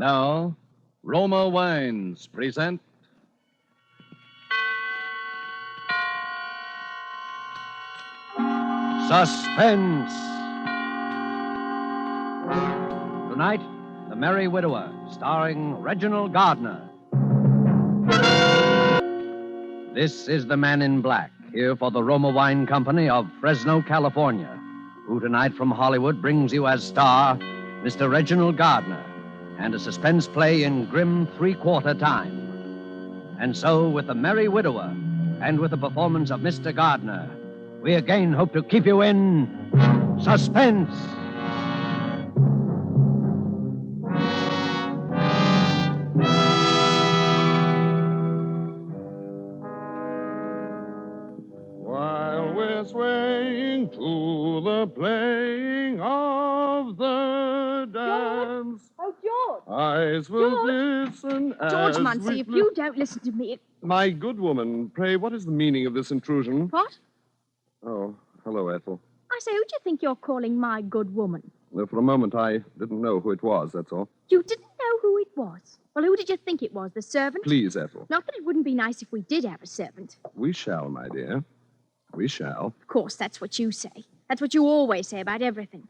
Now, Roma Wines present Suspense. Tonight, The Merry Widower, starring Reginald Gardner. This is the Man in Black, here for the Roma Wine Company of Fresno, California, who tonight from Hollywood brings you as star Mr. Reginald Gardner and a suspense play in grim three-quarter time. And so, with The Merry Widower and with the performance of Mr. Gardner, we again hope to keep you in suspense. While we're swaying to the playing of the dance, Oh, George! eyes will George! listen as George Muncey, we... if you don't listen to me... My good woman, pray, what is the meaning of this intrusion? What? Oh, hello, Ethel. I say, who do you think you're calling my good woman? Well, for a moment, I didn't know who it was, that's all. You didn't know who it was? Well, who did you think it was? The servant? Please, Ethel. Not that it wouldn't be nice if we did have a servant. We shall, my dear. We shall. Of course, that's what you say. That's what you always say about everything.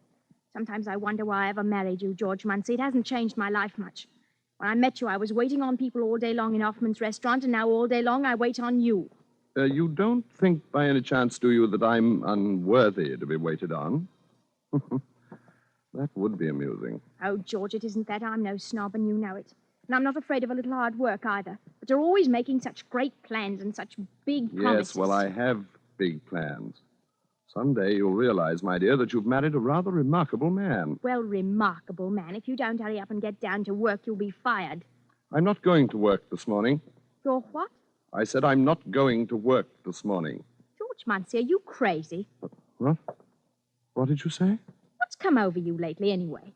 Sometimes I wonder why I ever married you, George Muncey. It hasn't changed my life much. When I met you, I was waiting on people all day long in Hoffman's restaurant, and now all day long I wait on you. You don't think by any chance, do you, that I'm unworthy to be waited on? That would be amusing. Oh, George, it isn't that. I'm no snob, and you know it. And I'm not afraid of a little hard work, either. But you're always making such great plans and such big promises. Yes, well, I have big plans. Someday you'll realize, my dear, that you've married a rather remarkable man. Well, remarkable man. If you don't hurry up and get down to work, you'll be fired. I'm not going to work this morning. You're what? I said I'm not going to work this morning. George Muncey, are you crazy? What? What did you say? What's come over you lately, anyway?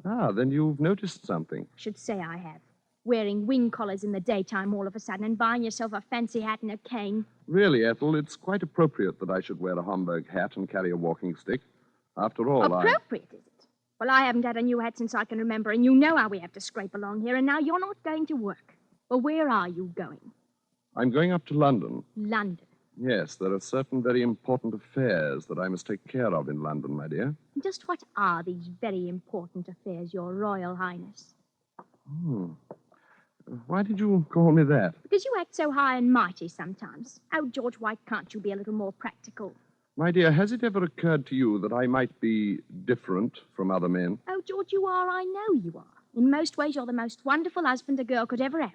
Ah, then you've noticed something. I should say I have. Wearing wing collars in the daytime all of a sudden and buying yourself a fancy hat and a cane. Really, Ethel, it's quite appropriate that I should wear a Homburg hat and carry a walking stick. After all, Appropriate, is it? Well, I haven't had a new hat since I can remember, and you know how we have to scrape along here, and now you're not going to work. Well, where are you going? I'm going up to London. London. Yes, there are certain very important affairs that I must take care of in London, my dear. Just what are these very important affairs, Your Royal Highness? Why did you call me that? Because you act so high and mighty sometimes. Oh, George, why can't you be a little more practical? My dear, has it ever occurred to you that I might be different from other men? Oh, George, you are. I know you are. In most ways, you're the most wonderful husband a girl could ever have.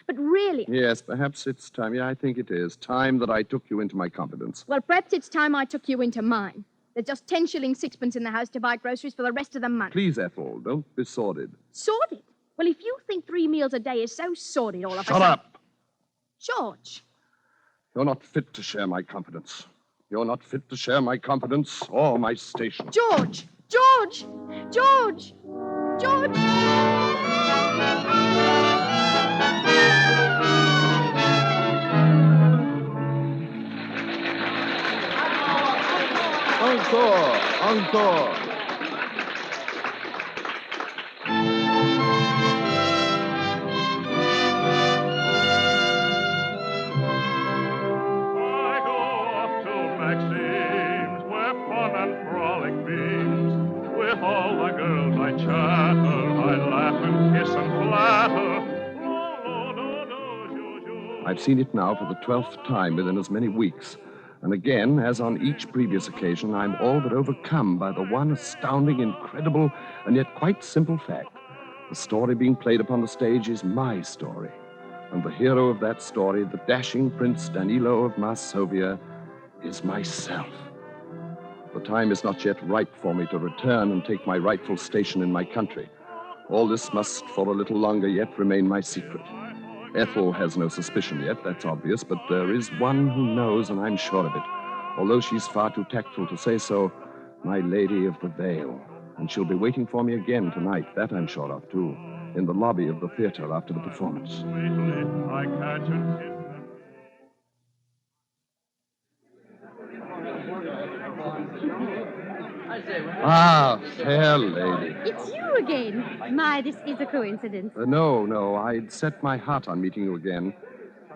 But really... Yes, perhaps it's time. Yeah, I think it is. Time that I took you into my confidence. Well, perhaps it's time I took you into mine. There's just 10 shillings sixpence in the house to buy groceries for the rest of the month. Please, Ethel, don't be sordid. Sordid? Well, if you think 3 meals a day is so sordid all of a sudden... Shut up! George. You're not fit to share my confidence. You're not fit to share my confidence or my station. George! George! George! George! Encore! Encore! I go off to Maxime's, where fun and frolic beams. With all the girls I chatter, I laugh and kiss and flatter. Oh, no, no, no, I've seen it now for the 12th time within as many weeks. And again, as on each previous occasion, I'm all but overcome by the one astounding, incredible, and yet quite simple fact. The story being played upon the stage is my story. And the hero of that story, the dashing Prince Danilo of Masovia, is myself. The time is not yet ripe for me to return and take my rightful station in my country. All this must, for a little longer yet, remain my secret. Ethel has no suspicion yet, that's obvious, but there is one who knows, and I'm sure of it. Although she's far too tactful to say so, my Lady of the Veil. And she'll be waiting for me again tonight, that I'm sure of, too, in the lobby of the theater after the performance. sweetly, I catch and kiss them. Ah, fair lady. It's you again. My, this is a coincidence. No. I'd set my heart on meeting you again.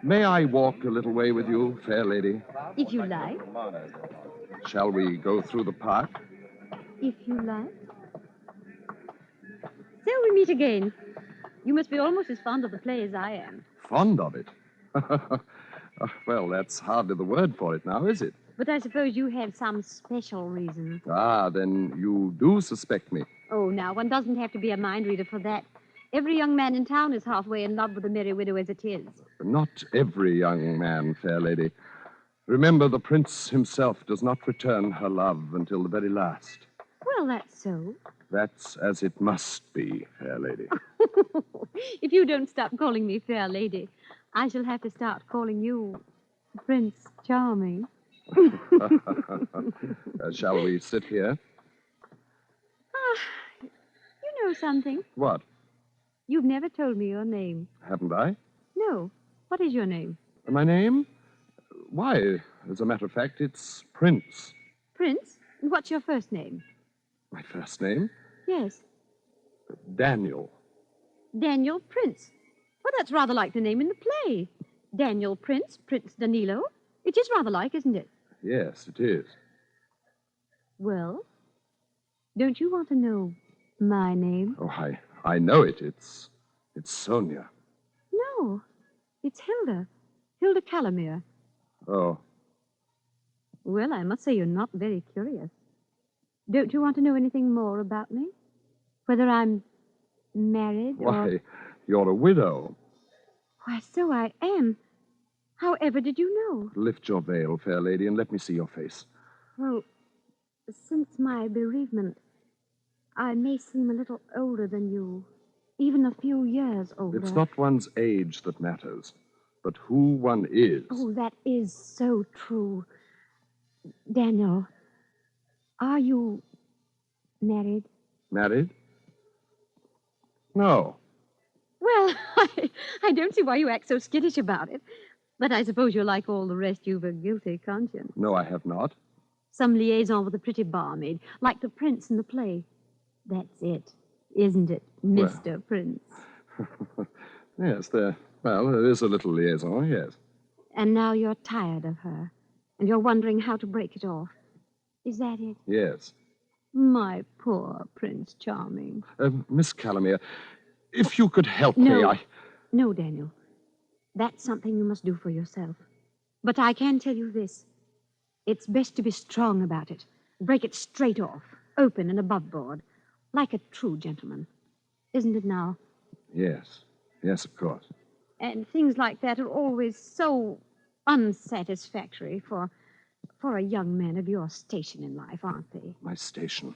May I walk a little way with you, fair lady? If you like. Shall we go through the park? If you like. So we meet again. You must be almost as fond of the play as I am. Fond of it? Well, that's hardly the word for it now, is it? But I suppose you have some special reason. Ah, then you do suspect me. Oh, now, one doesn't have to be a mind reader for that. Every young man in town is halfway in love with the merry widow as it is. Not every young man, fair lady. Remember, the prince himself does not return her love until the very last. Well, that's so. That's as it must be, fair lady. If you don't stop calling me fair lady, I shall have to start calling you Prince Charming. Shall we sit here? You know something. What? You've never told me your name. Haven't I? No. What is your name? My name? Why, as a matter of fact, it's Prince. Prince? And what's your first name? My first name? Yes. Daniel. Daniel Prince. Well, that's rather like the name in the play. Daniel Prince, Prince Danilo. It is rather like, isn't it? Yes, it is. Well, don't you want to know my name? Oh, I know it. It's Sonia. No, it's Hilda. Hilda Callemere. Oh, Well, I must say you're not very curious. Don't you want to know anything more about me? Whether I'm married or... why, you're a widow. Why, so I am. However did you know? Lift your veil, fair lady, and let me see your face. Well, since my bereavement, I may seem a little older than you. Even a few years older. It's not one's age that matters, but who one is. Oh, that is so true. Daniel, are you married? Married? No. Well, I don't see why you act so skittish about it. But I suppose you're like all the rest. You've a guilty conscience. No, I have not. Some liaison with a pretty barmaid, like the prince in the play. That's it, isn't it, Mr. Prince? Yes, there is a little liaison, yes. And now you're tired of her, and you're wondering how to break it off. Is that it? Yes. My poor Prince Charming. Miss Callemere, if you could help me, No, Daniel. That's something you must do for yourself. But I can tell you this. It's best to be strong about it. Break it straight off, open and above board, like a true gentleman. Isn't it now? Yes. Yes, of course. And things like that are always so unsatisfactory for a young man of your station in life, aren't they? My station.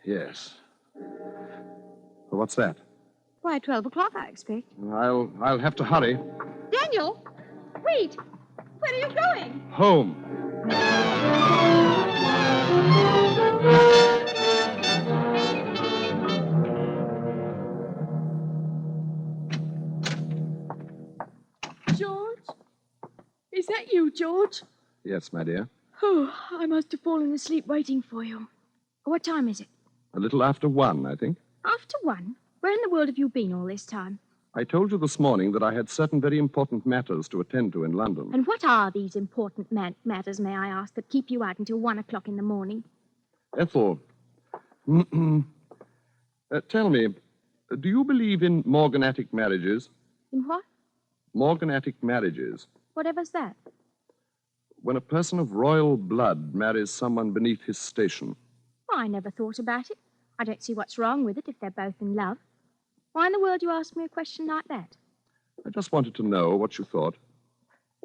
Yes. Well, what's that? Why, 12 o'clock, I expect. I'll have to hurry. Daniel! Wait! Where are you going? Home. George? Is that you, George? Yes, my dear. Oh, I must have fallen asleep waiting for you. What time is it? A little after 1, I think. After 1? Where in the world have you been all this time? I told you this morning that I had certain very important matters to attend to in London. And what are these important matters, may I ask, that keep you out until 1 o'clock in the morning? Ethel, tell me, do you believe in morganatic marriages? In what? Morganatic marriages. Whatever's that? When a person of royal blood marries someone beneath his station. Well, I never thought about it. I don't see what's wrong with it if they're both in love. Why in the world do you ask me a question like that? I just wanted to know what you thought.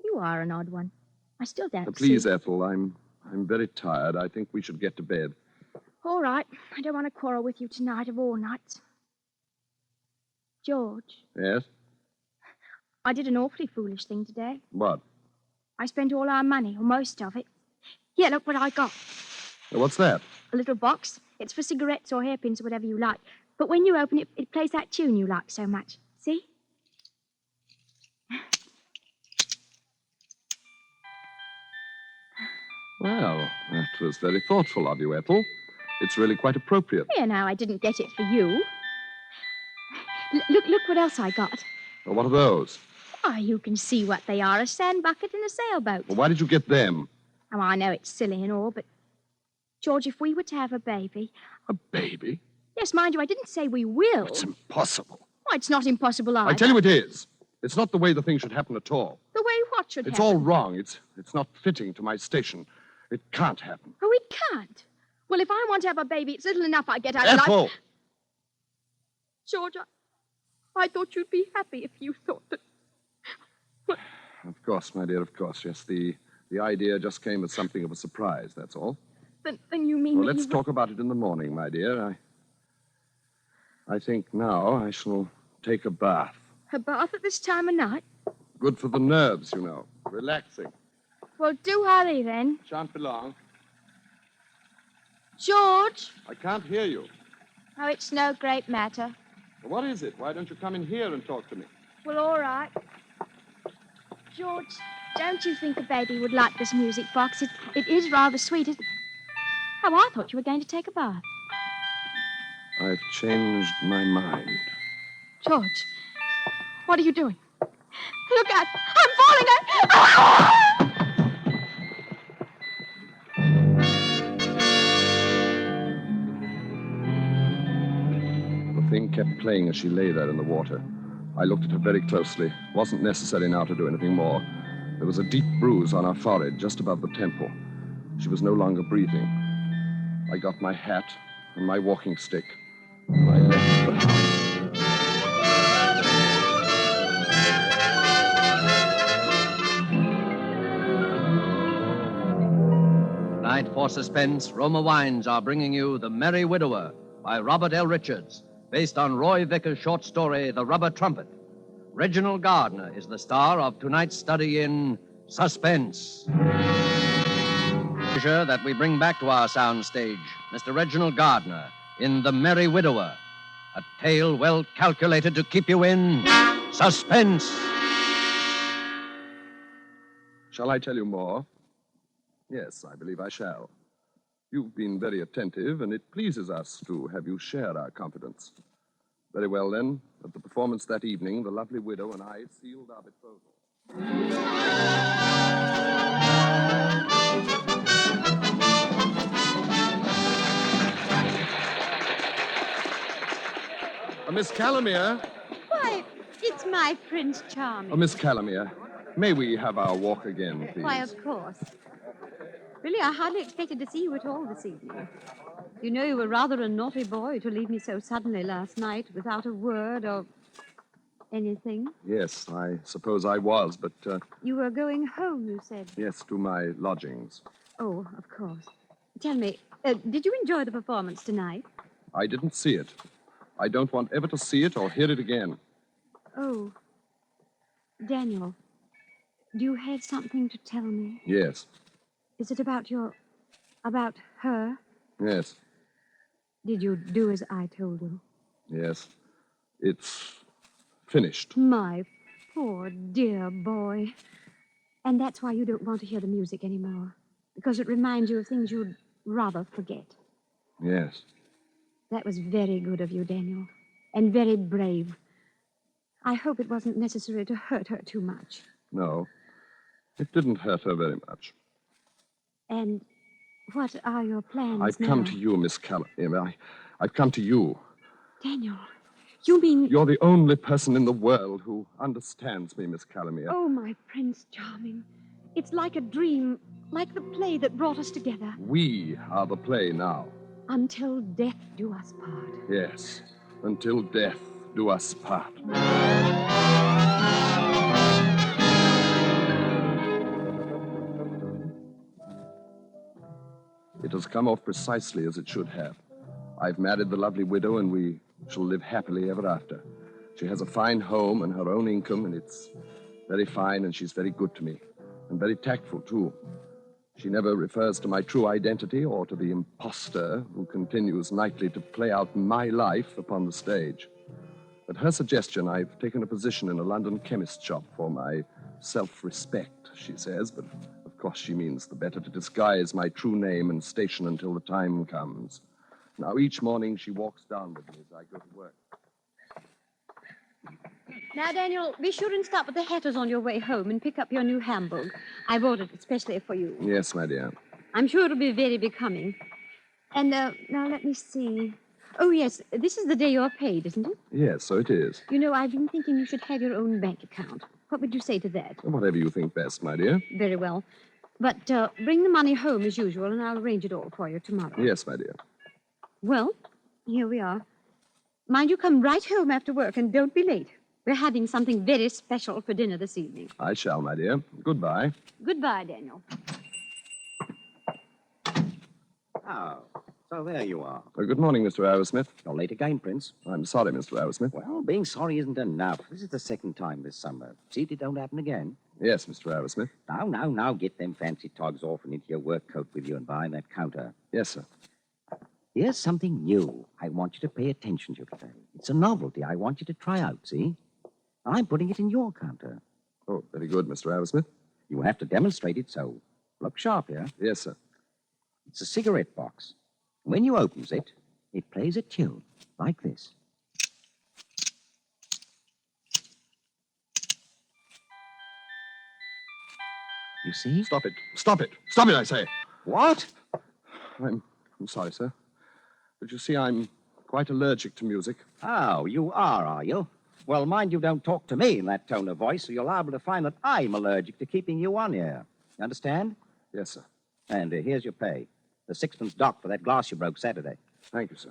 You are an odd one. I still don't Please, see... Ethel, I'm very tired. I think we should get to bed. All right. I don't want to quarrel with you tonight of all nights. George, Yes? I did an awfully foolish thing today. What? I spent all our money, or most of it. Here, look what I got. What's that? A little box. It's for cigarettes or hairpins or whatever you like. But when you open it, it plays that tune you like so much. See? Well, that was very thoughtful of you, Ethel. It's really quite appropriate. Here now, I didn't get it for you. Look what else I got. Well, what are those? Why, you can see what they are, a sand bucket and a sailboat. Well, why did you get them? Oh, I know it's silly and all, but... George, if we were to have a baby... A baby? Yes, mind you, I didn't say we will. It's impossible. Oh, it's not impossible either. I tell you it is. It's not the way the thing should happen at all. The way what should It's happen? all wrong. It's not fitting to my station. It can't happen. Oh, it can't. Well, if I want to have a baby, it's little enough I get out of Ethel! life. George, I thought you'd be happy if you thought that... Of course, my dear, of course. Yes, the idea just came as something of a surprise, that's all. Then you mean Well, that let's you... talk about it in the morning, my dear. I think now I shall take a bath. A bath at this time of night? Good for the nerves, you know. Relaxing. Well, do hurry then. Shan't be long. George! I can't hear you. Oh, it's no great matter. Well, what is it? Why don't you come in here and talk to me? Well, all right. George, don't you think a baby would like this music box? It is rather sweet. Oh, I thought you were going to take a bath. I've changed my mind. George, what are you doing? Look out! I'm falling! The thing kept playing as she lay there in the water. I looked at her very closely. It wasn't necessary now to do anything more. There was a deep bruise on her forehead, just above the temple. She was no longer breathing. I got my hat and my walking stick, and I left the house. Tonight for Suspense, Roma Wines are bringing you The Merry Widower by Robert L. Richards, based on Roy Vickers' short story, The Rubber Trumpet. Reginald Gardner is the star of tonight's study in Suspense. Pleasure that we bring back to our soundstage Mr. Reginald Gardner in The Merry Widower, a tale well calculated to keep you in suspense. Shall I tell you more? Yes, I believe I shall. You've been very attentive, and it pleases us to have you share our confidence. Very well, then. At the performance that evening, the lovely widow and I sealed our betrothal. Miss Callemere. Why, it's my Prince Charming. Miss Callemere, may we have our walk again, please? Why, of course. Really, I hardly expected to see you at all this evening. You know you were rather a naughty boy to leave me so suddenly last night without a word or anything. Yes, I suppose I was, but, You were going home, you said. yes, to my lodgings. Oh, of course. Tell me, did you enjoy the performance tonight? I didn't see it. I don't want ever to see it or hear it again. Oh. Daniel, do you have something to tell me? Yes, Is it about her? yes, Did you do as I told you? yes. It's finished. My poor dear boy. And that's why you don't want to hear the music anymore. Because it reminds you of things you'd rather forget. Yes. That was very good of you, Daniel. And very brave. I hope it wasn't necessary to hurt her too much. No, it didn't hurt her very much. And what are your plans I've now? come to you, Miss Callemere. I've come to you. Daniel, you mean... You're the only person in the world who understands me, Miss Callemere. Oh, my Prince Charming. It's like a dream, like the play that brought us together. We are the play now. Until death do us part. Yes, until death do us part. It has come off precisely as it should have. I've married the lovely widow, and we shall live happily ever after. She has a fine home and her own income, and it's very fine, and she's very good to me, and very tactful, too. She never refers to my true identity or to the imposter who continues nightly to play out my life upon the stage. At her suggestion, I've taken a position in a London chemist shop for my self-respect, she says, but of course she means the better to disguise my true name and station until the time comes. Now, each morning she walks down with me as I go to work. Now, Daniel, be sure and stop at the Hatter's on your way home and pick up your new Hamburg. I've ordered it especially for you. Yes, my dear. I'm sure it'll be very becoming. And, now, let me see. Oh, yes, this is the day you're paid, isn't it? Yes, so it is. You know, I've been thinking you should have your own bank account. What would you say to that? Whatever you think best, my dear. Very well. But bring the money home as usual, and I'll arrange it all for you tomorrow. Yes, my dear. Well, here we are. Mind you come right home after work, and don't be late. We're having something very special for dinner this evening. I shall, my dear. Goodbye. Goodbye, Daniel. Oh, so there you are. Good morning, Mr. Arrowsmith. You're late again, Prince. I'm sorry, Mr. Arrowsmith. Well, being sorry isn't enough. This is the second time this summer. See if it don't happen again. Yes, Mr. Arrowsmith. Now, get them fancy togs off and into your work coat with you and behind that counter. Yes, sir. Here's something new I want you to pay attention to today. It's a novelty I want you to try out, see? I'm putting it in your counter. Oh, very good, Mr. Arrowsmith. You have to demonstrate it, so look sharp here. Yes, sir. It's a cigarette box. When you opens it, it plays a tune like this. You see? Stop it. Stop it. Stop it, I say. What? I'm sorry, sir. But you see, I'm quite allergic to music. Oh, you are you? Well, mind you don't talk to me in that tone of voice, or you're liable to find that I'm allergic to keeping you on here. You understand? Yes, sir. And here's your pay. The sixpence dock for that glass you broke Saturday. Thank you, sir.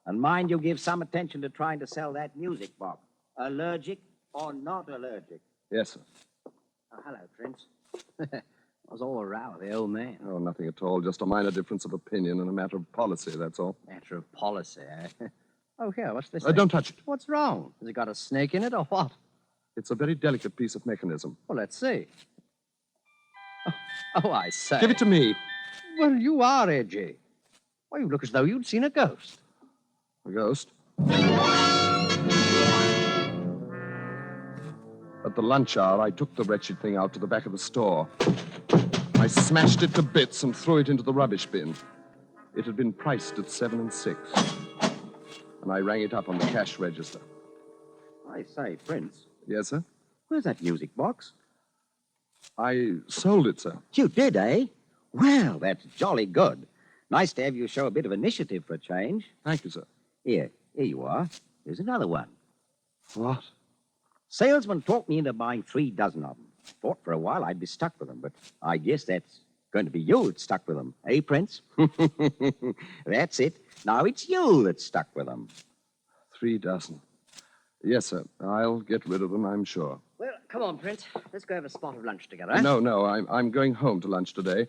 And mind you give some attention to trying to sell that music box. Allergic or not allergic. Yes, sir. Oh, hello, Prince. What's all the row with the old man? Oh, nothing at all. Just a minor difference of opinion and a matter of policy, that's all. Matter of policy, eh? Oh, here, what's this? Don't touch it. What's wrong? Has it got a snake in it or what? It's a very delicate piece of mechanism. Well, let's see. Oh, I say. Give it to me. Well, you are edgy. Why, you look as though you'd seen a ghost. A ghost? At the lunch hour, I took the wretched thing out to the back of the store. I smashed it to bits and threw it into the rubbish bin. It had been priced at 7 6. And I rang it up on the cash register. I say, Prince, Yes, sir? where's that music box? I sold it, sir. You did, eh? Well, that's jolly good. Nice to have you show a bit of initiative for a change. Thank you, sir. Here you are. Here's another one. What? Salesman talked me into buying 3 dozen of them. Thought for a while I'd be stuck with them, but I guess that's going to be you that's stuck with them. Eh, Prince? That's it. Now it's you that's stuck with them. 3 dozen. Yes, sir. I'll get rid of them, I'm sure. Well, come on, Prince. Let's go have a spot of lunch together, No, I'm going home to lunch today.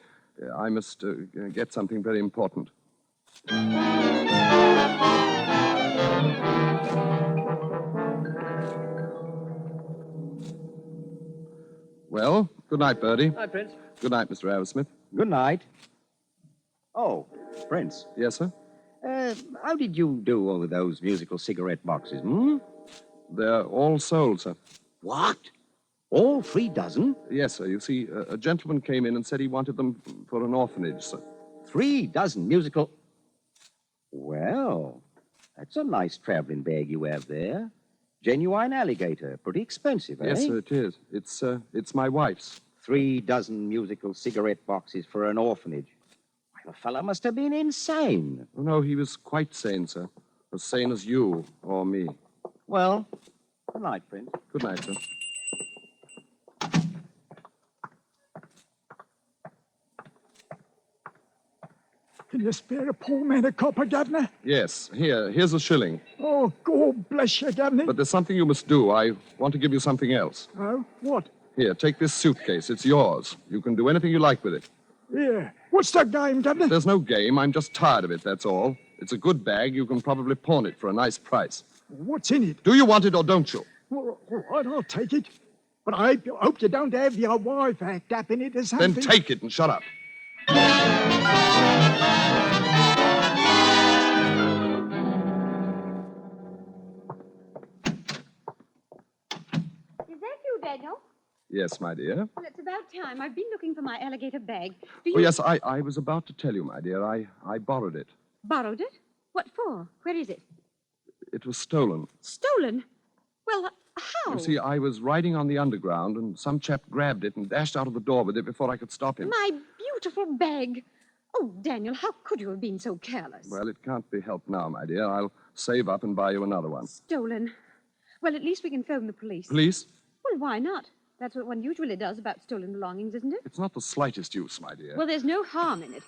I must get something very important. Well, good night, Bertie. Hi, Prince. Good night, Mr. Arrowsmith. Good night. Oh, Prince, Yes, sir? how did you do with those musical cigarette boxes, hmm? They're all sold, sir. What? All 3 dozen? Yes, sir. You see, a gentleman came in and said he wanted them for an orphanage, sir. 3 dozen musical... Well, that's a nice traveling bag you have there. Genuine alligator. Pretty expensive, eh? Yes, sir, it is. It's my wife's. 3 dozen musical cigarette boxes for an orphanage. Why, the fellow must have been insane. Oh, no, he was quite sane, sir. As sane as you or me. Well, good night, Prince. Good night, sir. Can you spare a poor man a copper, Governor? Yes, here's a shilling. Oh, God bless you, Governor. But there's something you must do. I want to give you something else. Oh, what? Here, take this suitcase. It's yours. You can do anything you like with it. Yeah. What's the game, Governor? There's no game. I'm just tired of it, that's all. It's a good bag. You can probably pawn it for a nice price. What's in it? Do you want it or don't you? All right, I'll take it. But I hope you don't have your wife act up in it or something. Then take it and shut up. Is that you, Daniel? Yes, my dear. Well, it's about time. I've been looking for my alligator bag. Do you... Oh, yes, I was about to tell you, my dear. I borrowed it. Borrowed it? What for? Where is it? It was stolen. Stolen? Well, how? You see, I was riding on the underground, and some chap grabbed it and dashed out of the door with it before I could stop him. My beautiful bag. Oh, Daniel, how could you have been so careless? Well, it can't be helped now, my dear. I'll save up and buy you another one. Stolen. Well, at least we can phone the police. Police? Well, why not? That's what one usually does about stolen belongings, isn't it? It's not the slightest use, my dear. Well, there's no harm in it.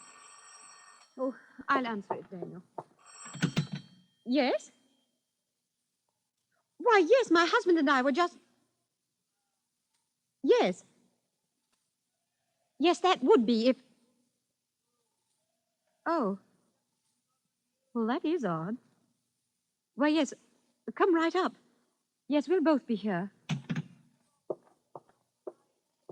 Oh, I'll answer it, Daniel. Yes? Why, yes, my husband and I were just... Yes. Yes, that would be if... Oh. Well, that is odd. Well, yes, come right up. Yes, we'll both be here.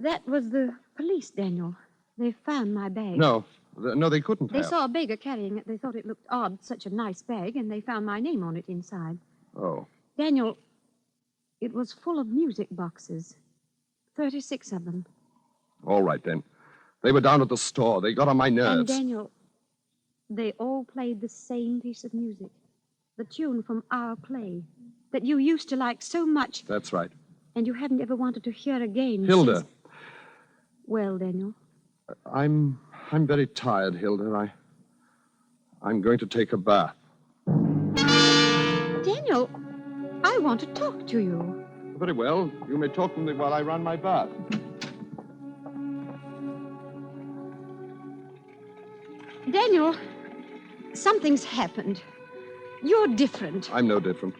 That was the police, Daniel. They found my bag. No, they couldn't They have. saw a beggar carrying it. They thought it looked odd, such a nice bag, and they found my name on it inside. Oh. Daniel, it was full of music boxes. 36 of them. All right, then. They were down at the store. They got on my nerves. And Daniel, they all played the same piece of music. The tune from our play that you used to like so much. That's right. And you haven't ever wanted to hear again. Hilda. Since... Well, Daniel. I'm very tired, Hilda. I'm going to take a bath. Daniel, I want to talk to you. Very well. You may talk to me while I run my bath. Daniel, something's happened. You're different. I'm no different.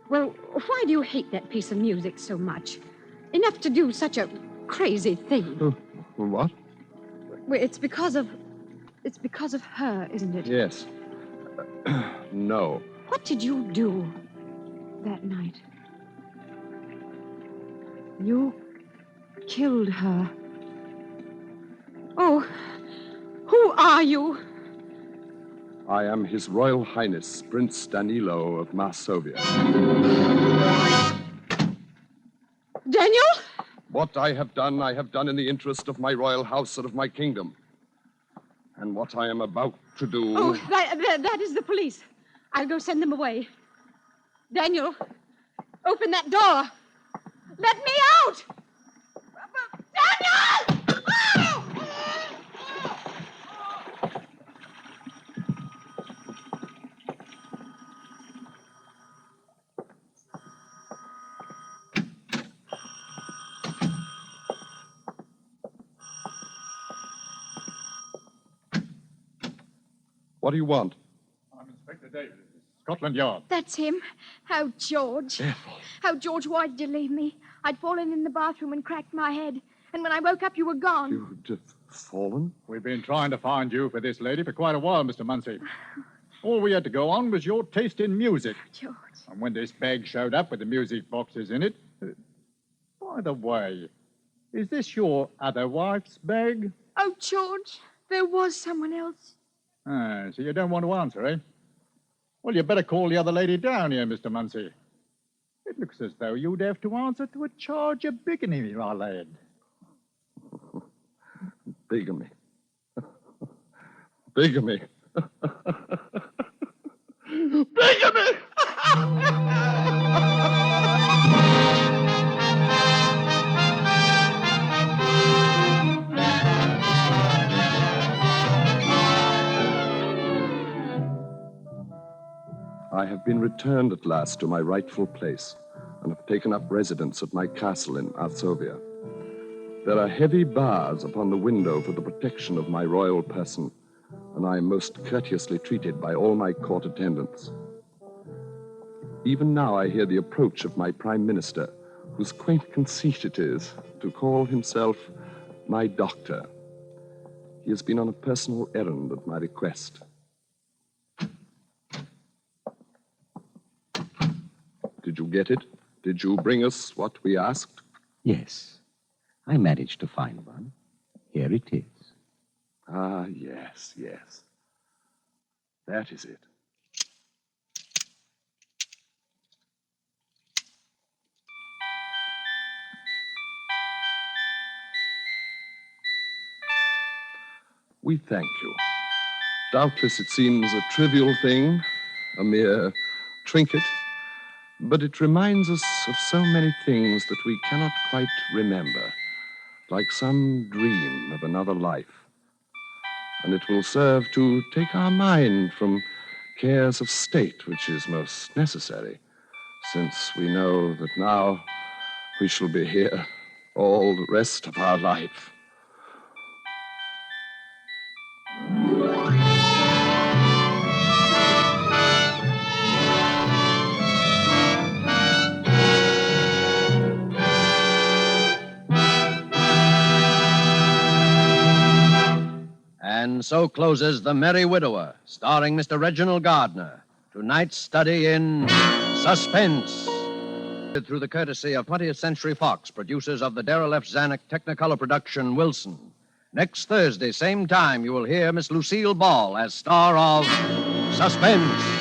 Well, why do you hate that piece of music so much? Enough to do such a crazy thing. What? Well, it's because of her, isn't it? Yes. No. What did you do that night? You killed her. Oh, who are you? I am His Royal Highness, Prince Danilo of Masovia. Daniel? What I have done in the interest of my royal house and of my kingdom. And what I am about to do... Oh, that is the police. I'll go send them away. Daniel, open that door. Let me out! Daniel! What do you want? I'm Inspector Davis, Scotland Yard. That's him. How George. Ethel. How George, why did you leave me? I'd fallen in the bathroom and cracked my head. And when I woke up, you were gone. You'd have fallen? We've been trying to find you for this lady for quite a while, Mr. Muncey. All we had to go on was your taste in music. George. And when this bag showed up with the music boxes in it... by the way, is this your other wife's bag? Oh, George, there was someone else. Ah, so you don't want to answer, eh? Well, you better call the other lady down here, Mr. Muncey. It looks as though you'd have to answer to a charge of bigamy, my lad. Bigamy. Bigamy. Bigamy! I have been returned at last to my rightful place and have taken up residence at my castle in Arsovia. There are heavy bars upon the window for the protection of my royal person, and I am most courteously treated by all my court attendants. Even now I hear the approach of my prime minister, whose quaint conceit it is to call himself my doctor. He has been on a personal errand at my request. Did you get it? Did you bring us what we asked? Yes. I managed to find one. Here it is. Ah, yes, yes. That is it. We thank you. Doubtless it seems a trivial thing, a mere trinket, but it reminds us of so many things that we cannot quite remember, like some dream of another life. And it will serve to take our mind from cares of state, which is most necessary, since we know that now we shall be here all the rest of our life. And so closes The Merry Widower, starring Mr. Reginald Gardner. Tonight's study in Suspense. Through the courtesy of 20th Century Fox, producers of the Darrell F. Zanuck Technicolor production Wilson. Next Thursday, same time, you will hear Miss Lucille Ball as star of Suspense.